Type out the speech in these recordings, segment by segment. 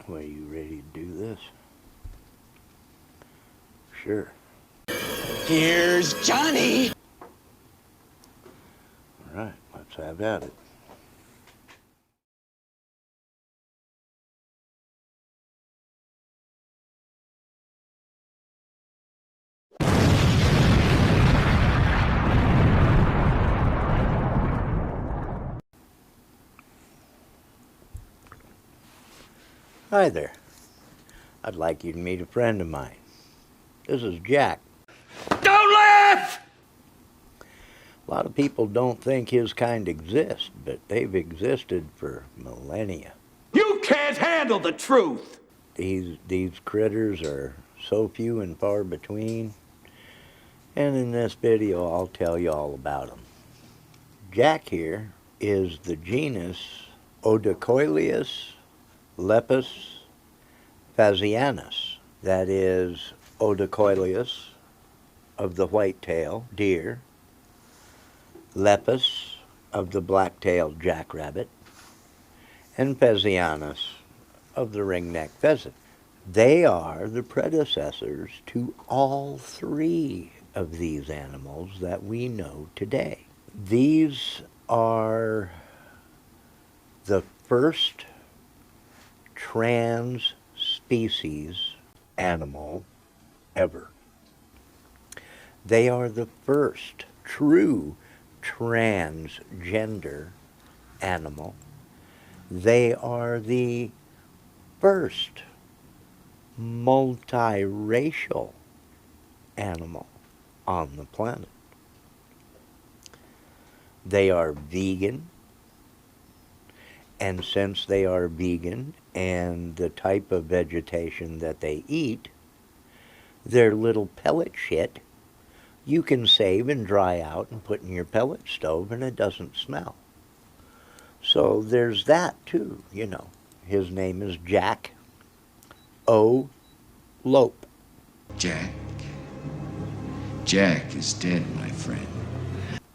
Well, you ready to do this? Sure. Here's Johnny! All right, let's have at it. Hi there. I'd like you to meet a friend of mine. This is Jack. Don't laugh! A lot of people don't think his kind exist, but they've existed for millennia. You can't handle the truth! These critters are so few and far between, and in this video I'll tell you all about them. Jack here is the genus Odocoileus lepus phasianus. That is Odocoileus of the white-tailed deer, lepus of the black-tailed jackrabbit, and phasianus of the ringneck pheasant. They are the predecessors to all three of these animals that we know today. These are the first trans-species animal ever. They are the first true transgender animal. They are the first multiracial animal on the planet. They are vegan, and since they are vegan and the type of vegetation that they eat, their little pellet shit you can save and dry out and put in your pellet stove and it doesn't smell. So there's that too, you know. His name is Jack O Lope. Jack is dead, my friend.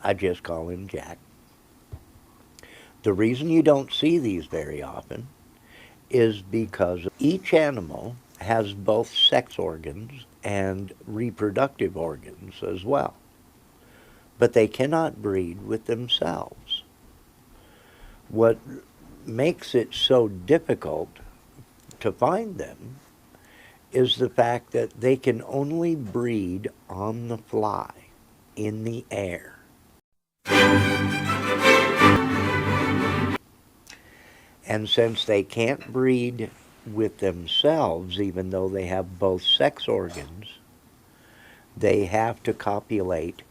I just call him Jack. The reason you don't see these very often is because each animal has both sex organs and reproductive organs as well. But they cannot breed with themselves. What makes it so difficult to find them is the fact that they can only breed on the fly, in the air. And since they can't breed with themselves, even though they have both sex organs, they have to copulate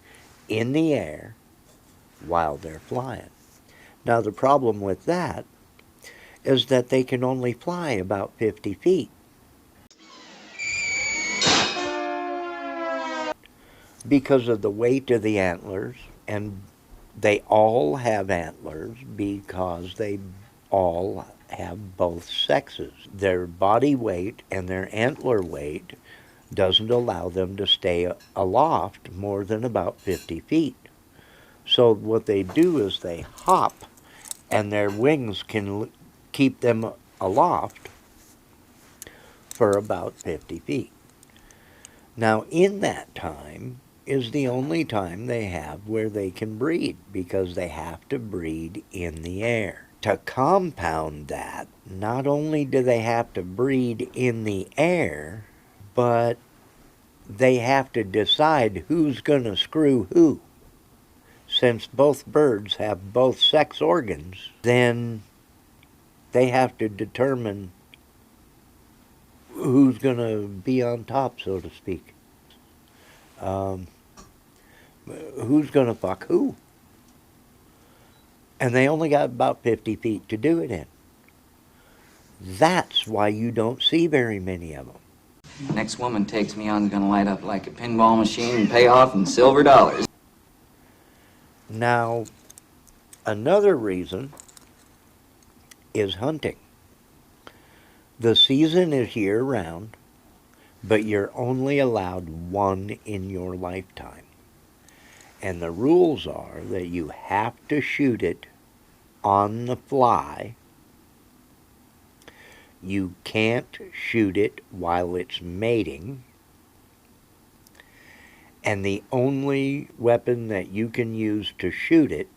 in the air while they're flying. Now, the problem with that is that they can only fly about 50 feet. Because of the weight of the antlers, and they all have antlers because they all have both sexes. Their body weight and their antler weight doesn't allow them to stay aloft more than about 50 feet. So what they do is they hop, and their wings can keep them aloft for about 50 feet. Now, in that time is the only time they have where they can breed, because they have to breed in the air. To compound that, not only do they have to breed in the air, but they have to decide who's going to screw who. Since both birds have both sex organs, then they have to determine who's going to be on top, so to speak. Who's going to fuck who? And they only got about 50 feet to do it in. That's why you don't see very many of them. Next woman takes me on is gonna light up like a pinball machine and pay off in silver dollars. Now, another reason is hunting. The season is year-round, but you're only allowed one in your lifetime. And the rules are that you have to shoot it on the fly. You can't shoot it while it's mating. And the only weapon that you can use to shoot it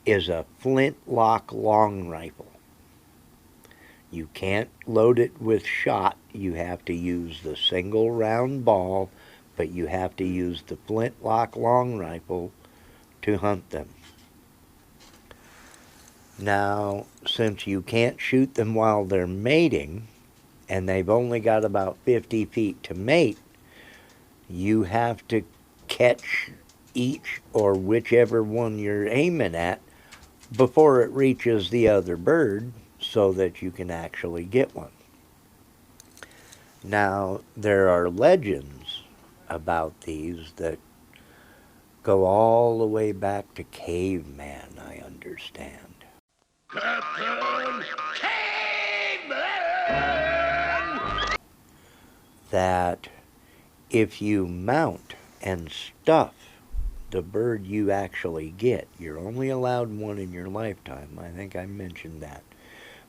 is a flintlock long rifle. You can't load it with shot. You have to use the single round ball, but you have to use the flintlock long rifle to hunt them. Now, since you can't shoot them while they're mating, and they've only got about 50 feet to mate, you have to catch each or whichever one you're aiming at before it reaches the other bird so that you can actually get one. Now, there are legends about these that go all the way back to caveman, I understand. That if you mount and stuff the bird you actually get, you're only allowed one in your lifetime. I think I mentioned that.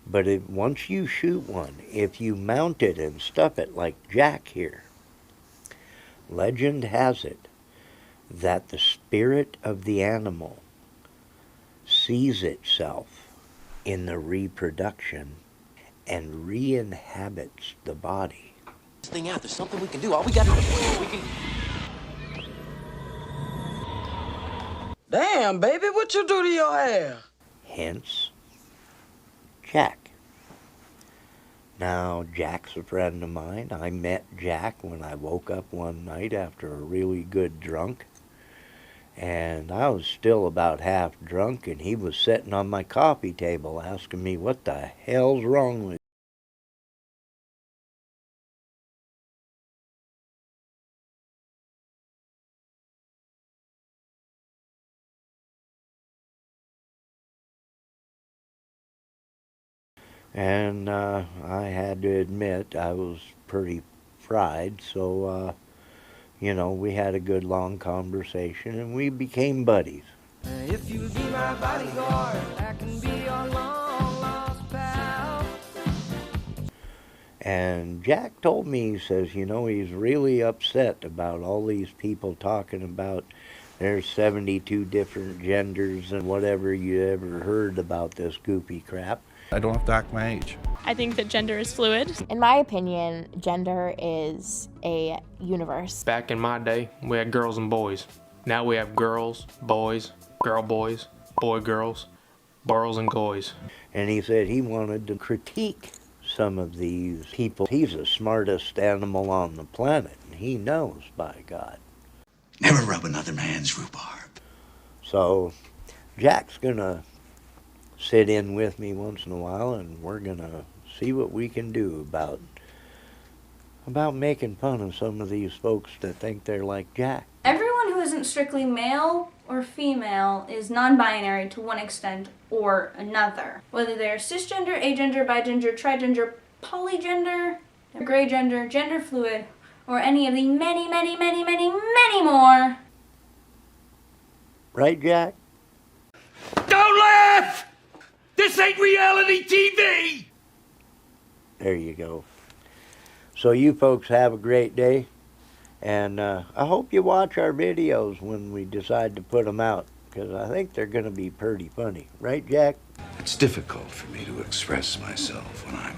But once you shoot one, if you mount it and stuff it like Jack here, legend has it that the spirit of the animal sees itself in the reproduction and re-inhabits the body. This thing out. There's something we can do. All we got to do, we can. Damn, baby, what you do to your hair? Hence, Jack. Now, Jack's a friend of mine. I met Jack when I woke up one night after a really good drunk. And I was still about half drunk, and he was sitting on my coffee table asking me what the hell's wrong with me. And I had to admit I was pretty fried, so, we had a good long conversation and we became buddies. If you'll be my bodyguard, I can be your long lost pal. And Jack told me, he says, he's really upset about all these people talking about there's 72 different genders and whatever you ever heard about this goofy crap. I don't have to act my age. I think that gender is fluid. In my opinion, gender is a universe. Back in my day, we had girls and boys. Now we have girls, boys, girl boys, boy girls, burls and goys. And he said he wanted to critique some of these people. He's the smartest animal on the planet, and he knows, by God. Never rub another man's rhubarb. So Jack's going to sit in with me once in a while, and we're going to see what we can do about making fun of some of these folks that think they're like Jack. Everyone who isn't strictly male or female is non-binary to one extent or another. Whether they're cisgender, agender, bigender, trigender, polygender, gray gender, gender fluid, or any of the many, many, many, many, many more. Right, Jack? Don't laugh! This ain't reality TV! There you go. So you folks have a great day, and I hope you watch our videos when we decide to put them out, because I think they're going to be pretty funny. Right, Jack? It's difficult for me to express myself when I'm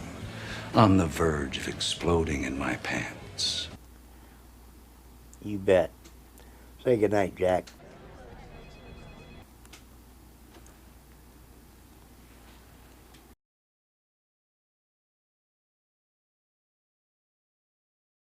on the verge of exploding in my pants. You bet. Say goodnight, Jack.